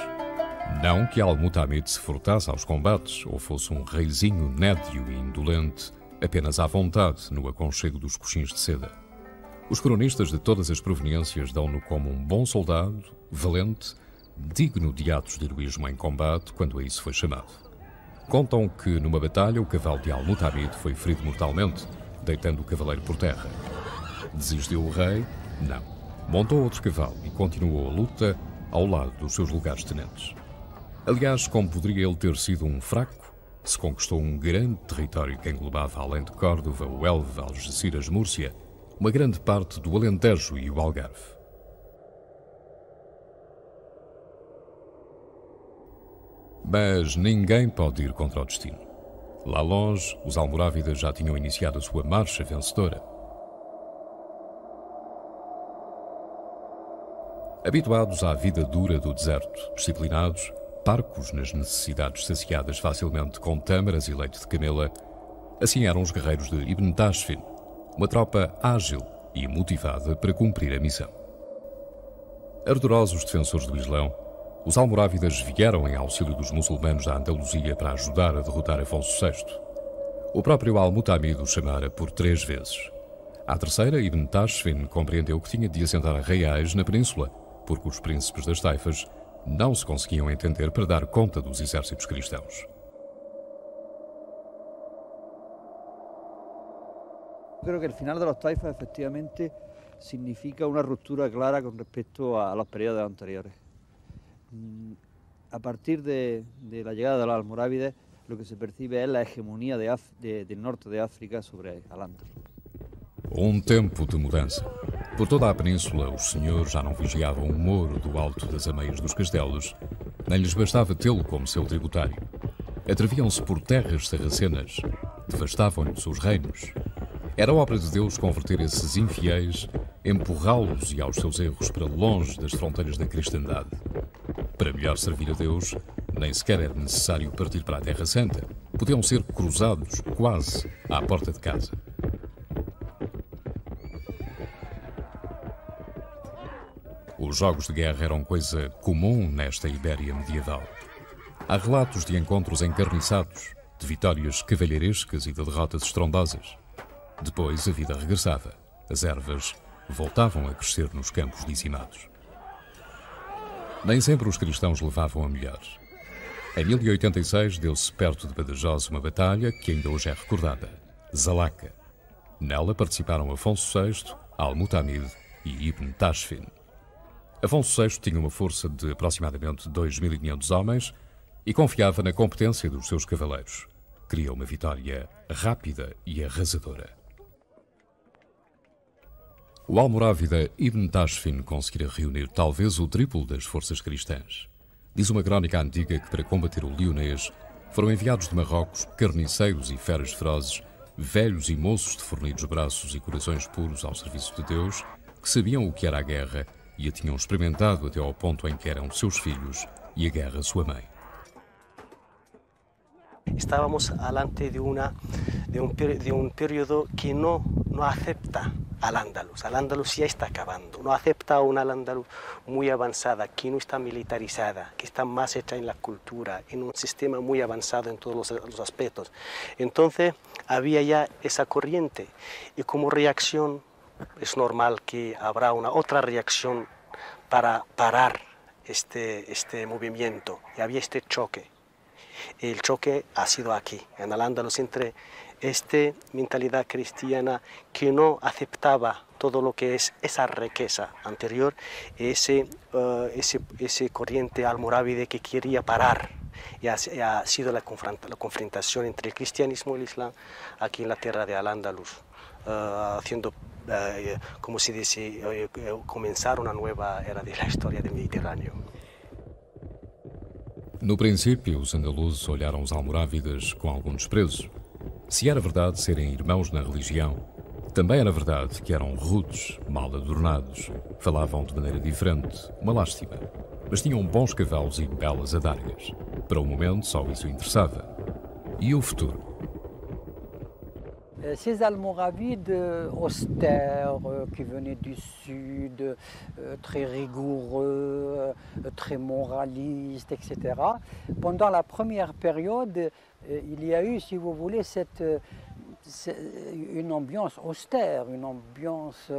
Não que Al-Mutamid se furtasse aos combates ou fosse um reizinho nédio e indolente, apenas à vontade no aconchego dos coxins de seda. Os cronistas de todas as proveniências dão-no como um bom soldado, valente, digno de atos de heroísmo em combate, quando a isso foi chamado. Contam que, numa batalha, o cavalo de Al-Mutamid foi ferido mortalmente, deitando o cavaleiro por terra. Desistiu o rei? Não. Montou outro cavalo e continuou a luta ao lado dos seus lugares-tenentes. Aliás, como poderia ele ter sido um fraco, se conquistou um grande território que englobava, além de Córdoba, o Elva, Algeciras, Múrcia, uma grande parte do Alentejo e o Algarve. Mas ninguém pode ir contra o destino. Lá longe, os almorávidas já tinham iniciado a sua marcha vencedora. Habituados à vida dura do deserto, disciplinados, parcos nas necessidades saciadas facilmente com tâmaras e leite de camela, assim eram os guerreiros de Ibn Tashfin, uma tropa ágil e motivada para cumprir a missão. Ardorosos defensores do Islão, os almorávidas vieram em auxílio dos muçulmanos da Andaluzia para ajudar a derrotar Afonso VI. O próprio Al-Mutamid o chamara por 3 vezes. À terceira, Ibn Tashfin compreendeu que tinha de assentar arraiais na península, porque os príncipes das taifas não se conseguiam entender para dar conta dos exércitos cristãos. Creo que el final de los taifas efectivamente significa una ruptura clara con respecto a los periodos anteriores. A partir de la llegada de los almorávides, lo que se percibe es la hegemonía del norte de África sobre Al-Ándalus. Um tempo de mudança. Por toda a península, os senhores já não vigiavam o Moro do alto das ameias dos castelos, nem lhes bastava tê-lo como seu tributário. Atreviam-se por terras sarracenas, devastavam-lhes os reinos. Era obra de Deus converter esses infiéis, empurrá-los e aos seus erros para longe das fronteiras da cristandade. Para melhor servir a Deus, nem sequer era necessário partir para a Terra Santa. Podiam ser cruzados, quase, à porta de casa. Os jogos de guerra eram coisa comum nesta Ibéria medieval. Há relatos de encontros encarniçados, de vitórias cavalheirescas e de derrotas estrondosas. Depois a vida regressava. As ervas voltavam a crescer nos campos dizimados. Nem sempre os cristãos levavam a melhor. Em 1086 deu-se perto de Badajoz uma batalha que ainda hoje é recordada, Zalaca. Nela participaram Afonso VI, Al-Mutamid e Ibn Tashfin. Afonso VI tinha uma força de aproximadamente 2.500 homens e confiava na competência dos seus cavaleiros. Queria uma vitória rápida e arrasadora. O almorávida Ibn Tashfin conseguira reunir talvez o triplo das forças cristãs. Diz uma crónica antiga que para combater o Lionês foram enviados de Marrocos carniceiros e feras ferozes, velhos e moços de fornidos braços e corações puros ao serviço de Deus, que sabiam o que era a guerra e a tinham experimentado até ao ponto em que eram seus filhos e a guerra sua mãe. estábamos delante de un periodo que no acepta al Andaluz. Al Andaluz ya está acabando, no acepta a una Al-Andalus muy avanzada, que no está militarizada, que está más hecha en la cultura, en un sistema muy avanzado en todos los aspectos. Entonces había ya esa corriente y como reacción es normal que habrá una otra reacción para parar este movimiento. Y había este choque. El choque ha sido aquí, en Al-Ándalus, entre esta mentalidad cristiana que no aceptaba todo lo que es esa riqueza anterior, ese corriente almorávide que quería parar. Y ha sido la confrontación entre el cristianismo y el islam aquí en la tierra de Al-Ándalus, haciendo, como se dice, comenzar una nueva era de la historia del Mediterráneo. No princípio, os andaluzes olharam os almorávidas com algum desprezo. Se era verdade serem irmãos na religião, também era verdade que eram rudes, mal adornados, falavam de maneira diferente, uma lástima, mas tinham bons cavalos e belas adargas. Para o momento, só isso interessava. E o futuro? Ces Almoravides austères qui venaient du sud, très rigoureux, très moralistes, etc. Pendant la première période, il y a eu, si vous voulez, une ambiance austère, une ambiance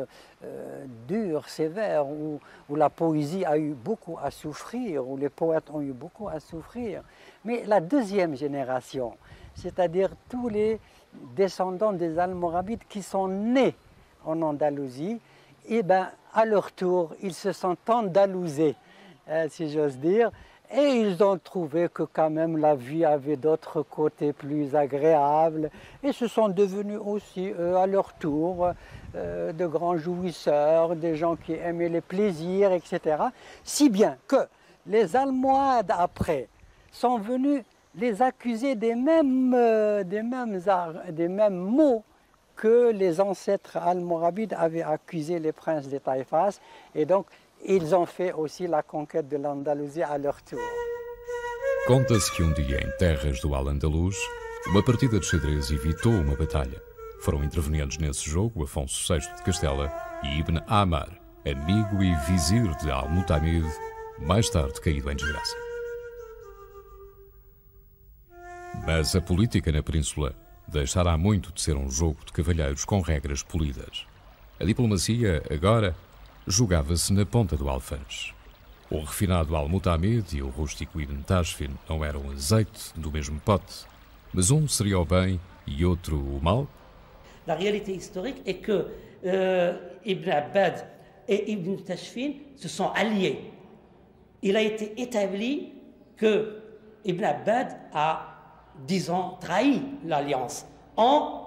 dure, sévère, où la poésie a eu beaucoup à souffrir, où les poètes ont eu beaucoup à souffrir. Mais la deuxième génération, c'est-à-dire tous les descendants des Almoravides qui sont nés en Andalousie, et ben, à leur tour, ils se sont andalousés, si j'ose dire, et ils ont trouvé que quand même la vie avait d'autres côtés plus agréables, et se sont devenus aussi, à leur tour, de grands jouisseurs, des gens qui aimaient les plaisirs, etc. Si bien que les Almohades, après, sont venus les accuser des mêmes mots que les ancêtres almoravides avaient accusé les princes de Taïfas, et donc ils ont fait aussi la conquête de l'Andalousie à leur tour. Conta-se que dia, em terras do Al-Andalus, uma partida de xadrez evitou uma batalha. Foram intervenientes nesse jogo Afonso VI de Castela e Ibn Amar, amigo e vizir de Al-Mutamid, mais tarde caído em desgraça. Mas a política na Península deixará muito de ser um jogo de cavalheiros com regras polidas. A diplomacia, agora, jogava-se na ponta do alfange. O refinado Al-Mutamid e o rústico Ibn Tashfin não eram azeite do mesmo pote, mas um seria o bem e outro o mal? La réalité historique est que Ibn Abbad et Ibn Tashfin se sont alliés. Il a été établi que Ibn Abbad a, disons, trahi l'alliance en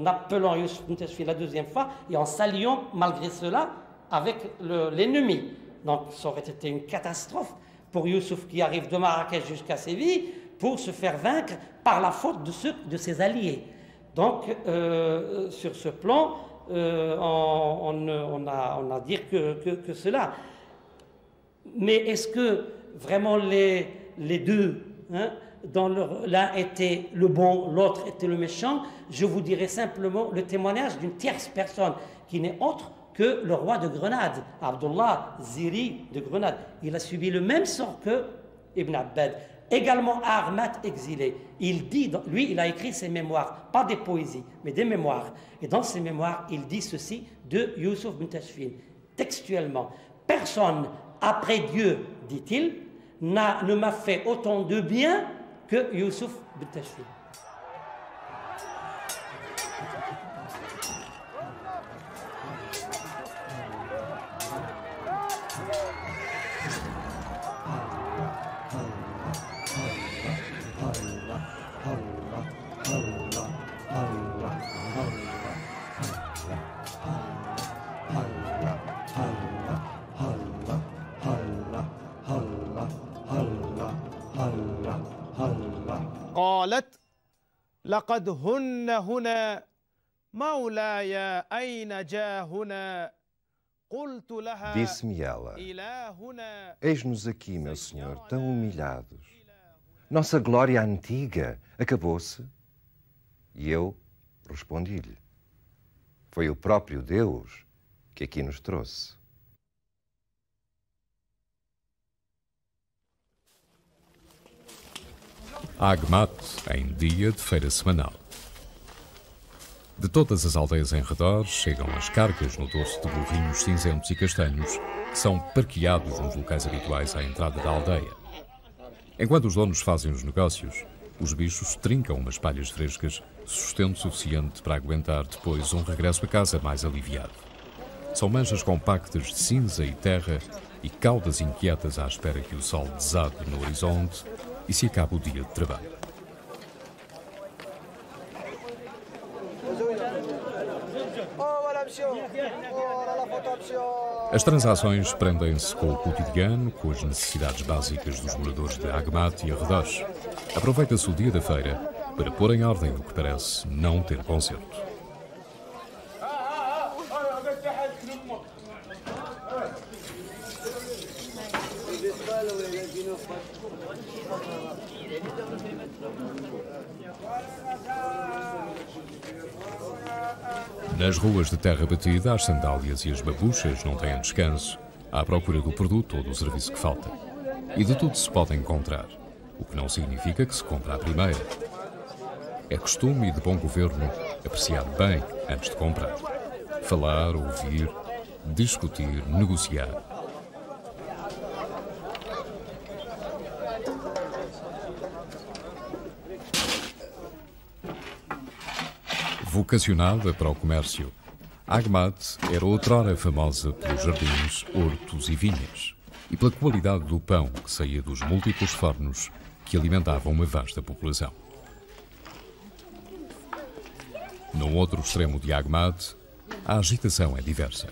appelant Youssouf ibn Tashfin la deuxième fois et en s'alliant malgré cela avec l'ennemi. Donc ça aurait été une catastrophe pour Youssouf qui arrive de Marrakech jusqu'à Séville pour se faire vaincre par la faute de ses alliés. Donc sur ce plan, on a dit que cela. Mais est-ce que vraiment les deux, hein, l'un était le bon, l'autre était le méchant? Je vous dirai simplement le témoignage d'une tierce personne qui n'est autre que le roi de Grenade, Abdullah Ziri de Grenade. Il a subi le même sort que Ibn Abbad, également Armat exilé. Il dit, lui, il a écrit ses mémoires, pas des poésies, mais des mémoires. Et dans ses mémoires, il dit ceci de Youssouf ibn Tashfin, textuellement. Personne après Dieu, dit-il, ne m'a fait autant de bien que Youssouf ibn Tashfin. قالت لقد هن هنا مولاي أين جاهنا قلت لها Disse-me ela, eis-nos aqui, meu senhor, tão humilhados. Nossa glória antiga acabou-se? E eu respondi-lhe: foi o próprio Deus que aqui nos trouxe. Agmat, em dia de feira semanal. De todas as aldeias em redor chegam as cargas no dorso de burrinhos cinzentos e castanhos que são parqueados nos locais habituais à entrada da aldeia. Enquanto os donos fazem os negócios, os bichos trincam umas palhas frescas, sustento suficiente para aguentar depois um regresso a casa mais aliviado. São manchas compactas de cinza e terra e caudas inquietas à espera que o sol desabe no horizonte e se acabe o dia de trabalho. As transações prendem-se com o cotidiano, com as necessidades básicas dos moradores de Agmat e arredores. Aproveita-se o dia da feira para pôr em ordem o que parece não ter conserto. Nas ruas de terra batida, as sandálias e as babuchas não têm descanso, à procura do produto ou do serviço que falta. E de tudo se pode encontrar, o que não significa que se compra à primeira. É costume e de bom governo apreciar bem antes de comprar. Falar, ouvir, discutir, negociar. Vocacionada para o comércio, Agmat era outrora famosa pelos jardins, hortos e vinhas, e pela qualidade do pão que saía dos múltiplos fornos que alimentavam uma vasta população. No outro extremo de Agmat, a agitação é diversa.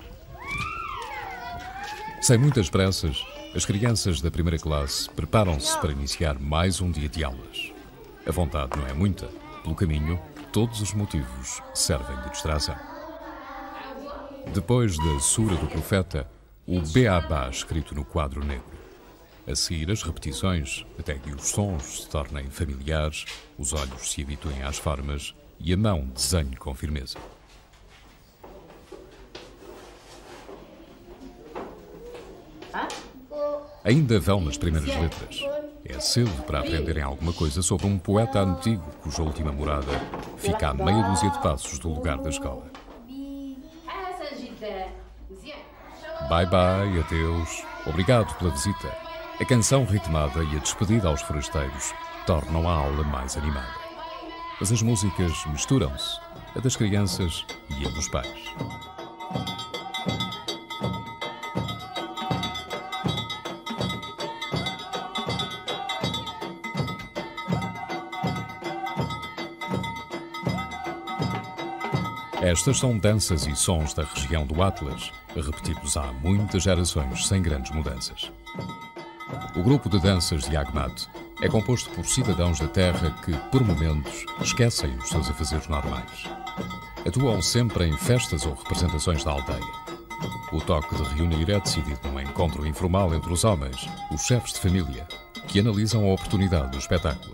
Sem muitas pressas, as crianças da primeira classe preparam-se para iniciar mais um dia de aulas. A vontade não é muita, pelo caminho, todos os motivos servem de distração. Depois da Sura do Profeta, o Beabá escrito no quadro negro. A seguir as repetições, até que os sons se tornem familiares, os olhos se habituem às formas e a mão desenhe com firmeza. Ainda vão nas primeiras letras. É cedo para aprenderem alguma coisa sobre um poeta antigo cuja última morada fica a meia dúzia de passos do lugar da escola. Bye bye, adeus, obrigado pela visita. A canção ritmada e a despedida aos forasteiros tornam a aula mais animada. Mas as músicas misturam-se, a das crianças e a dos pais. Estas são danças e sons da região do Atlas, repetidos há muitas gerações sem grandes mudanças. O grupo de danças de Agmat é composto por cidadãos da terra que, por momentos, esquecem os seus afazeres normais. Atuam sempre em festas ou representações da aldeia. O toque de reunir é decidido num encontro informal entre os homens, os chefes de família, que analisam a oportunidade do espetáculo.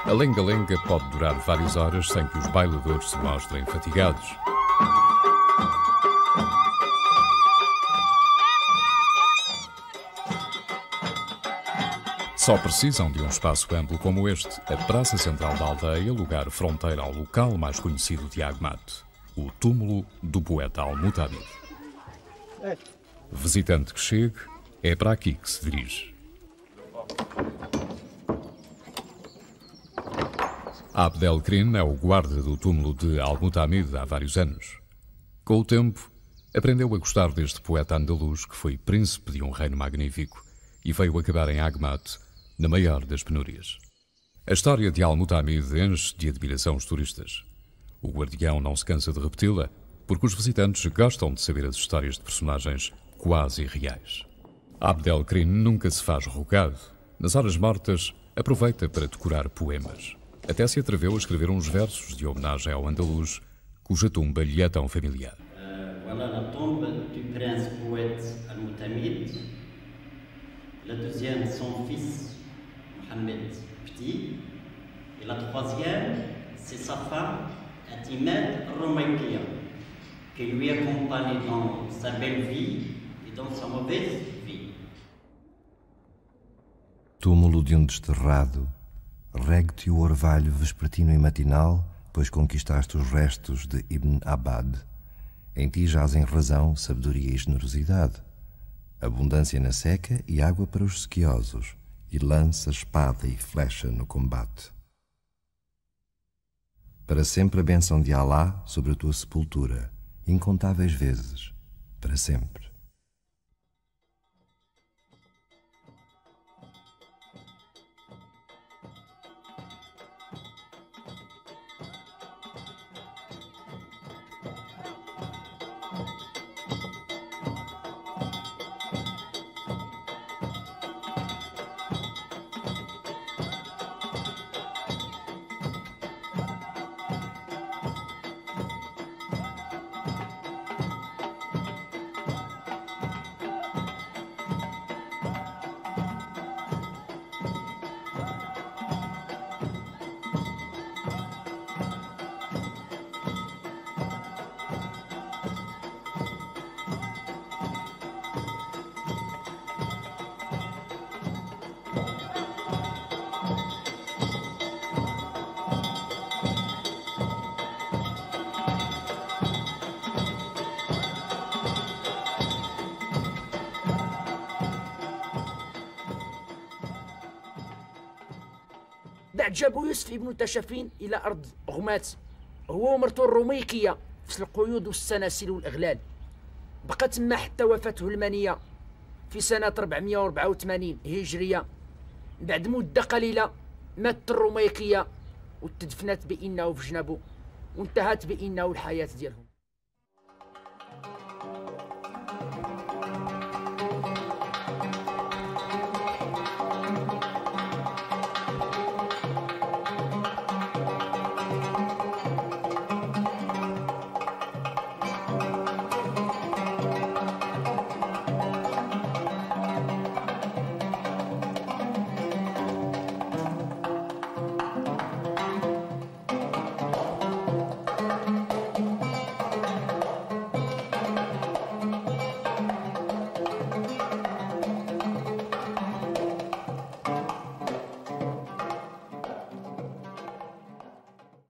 A lenga-lenga pode durar várias horas sem que os bailadores se mostrem fatigados. Só precisam de um espaço amplo como este, a Praça Central da aldeia, lugar fronteira ao local mais conhecido de Agmat, o túmulo do poeta Al-Mutamid. Visitante que chegue, é para aqui que se dirige. Abdelkrim é o guarda do túmulo de Al-Mutamid há vários anos. Com o tempo, aprendeu a gostar deste poeta andaluz que foi príncipe de um reino magnífico e veio acabar em Agmat, na maior das penúrias. A história de Al-Mutamid enche de admiração os turistas. O guardião não se cansa de repeti-la porque os visitantes gostam de saber as histórias de personagens quase irreais. Abdelkrim nunca se faz rogado. Nas horas mortas, aproveita para decorar poemas. Até se atreveu a escrever uns versos de homenagem ao andaluz, cuja tumba lhe é tão familiar. Voilà la tombe du prince poète Al-Mutamid. La deuxième, son fils, Mohamed Petit. Et la troisième, c'est sa femme, Atimed Romaikia, qui lui accompagne dans sa belle vie et dans sa mauvaise vie. Túmulo de desterrado, regue-te o orvalho vespertino e matinal, pois conquistaste os restos de Ibn Abad. Em ti jazem razão, sabedoria e generosidade, abundância na seca e água para os sequiosos, e lança, espada e flecha no combate. Para sempre a bênção de Alá sobre a tua sepultura, incontáveis vezes, para sempre. بعد جابوا يوسف ابن تاشفين إلى أرض غمات هو ومرته الروميكية في القيود والسلاسل والإغلال. بقى تما حتى وفاته المنية في سنة 484 هجرية. بعد مدة قليلة ماتت الروميكية وتدفنت بإنه في جنبه وانتهت بإنه الحياة ديالهم.